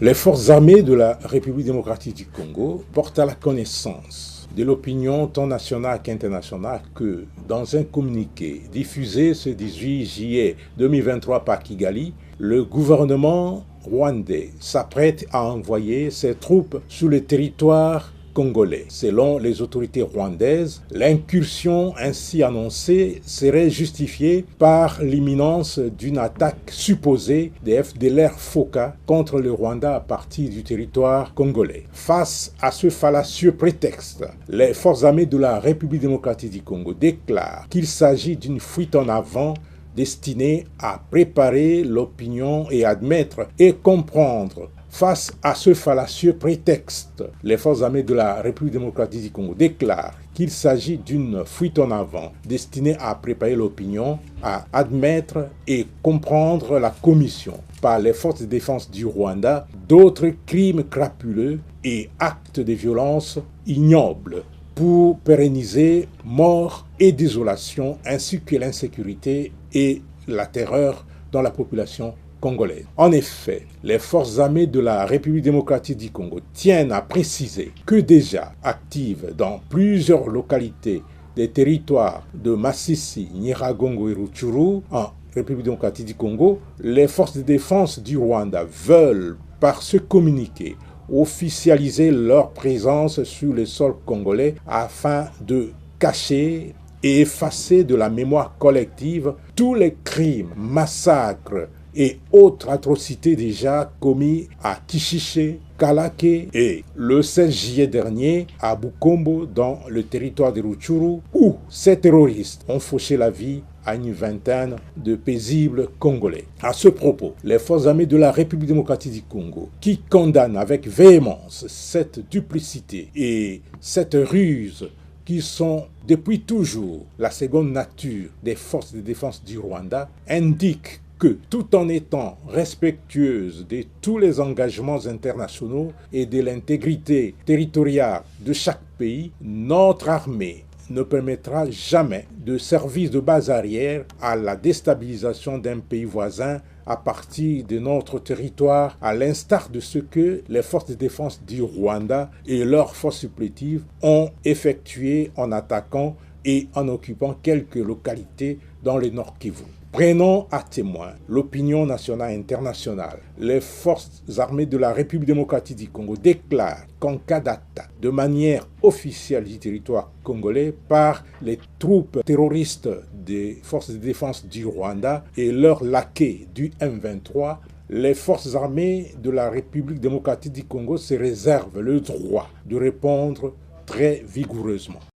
Les forces armées de la République démocratique du Congo portent à la connaissance de l'opinion tant nationale qu'internationale que, dans un communiqué diffusé ce 18 juillet 2023 par Kigali, le gouvernement rwandais s'apprête à envoyer ses troupes sur le territoire congolais. Selon les autorités rwandaises, l'incursion ainsi annoncée serait justifiée par l'imminence d'une attaque supposée des FDLR-FOCA contre le Rwanda à partir du territoire congolais. Face à ce fallacieux prétexte, les forces armées de la République démocratique du Congo déclarent qu'il s'agit d'une fuite en avant destinée à préparer l'opinion et admettre et comprendre. Face à ce fallacieux prétexte, les forces armées de la République démocratique du Congo déclarent qu'il s'agit d'une fuite en avant destinée à préparer l'opinion, à admettre et comprendre la commission par les forces de défense du Rwanda d'autres crimes crapuleux et actes de violence ignobles pour pérenniser mort et désolation ainsi que l'insécurité et la terreur dans la population congolaise. En effet, les forces armées de la République démocratique du Congo tiennent à préciser que déjà actives dans plusieurs localités des territoires de Masisi, Nyiragongo et Rutshuru, en République démocratique du Congo, les forces de défense du Rwanda veulent, par ce communiqué, officialiser leur présence sur le sol congolais afin de cacher et effacer de la mémoire collective tous les crimes, massacres et autres atrocités déjà commis à Kishiché, Kalake et le 16 juillet dernier à Bukombo dans le territoire de Rutshuru où ces terroristes ont fauché la vie à une vingtaine de paisibles Congolais. À ce propos, les forces armées de la République démocratique du Congo, qui condamnent avec véhémence cette duplicité et cette ruse qui sont depuis toujours la seconde nature des forces de défense du Rwanda, indiquent que tout en étant respectueuse de tous les engagements internationaux et de l'intégrité territoriale de chaque pays, notre armée ne permettra jamais de servir de base arrière à la déstabilisation d'un pays voisin à partir de notre territoire, à l'instar de ce que les forces de défense du Rwanda et leurs forces supplétives ont effectué en attaquant et en occupant quelques localités dans le Nord Kivu. Prenons à témoin l'opinion nationale et internationale. Les forces armées de la République démocratique du Congo déclarent qu'en cas d'attaque de manière officielle du territoire congolais par les troupes terroristes des forces de défense du Rwanda et leurs laquais du M23, les forces armées de la République démocratique du Congo se réservent le droit de répondre très vigoureusement.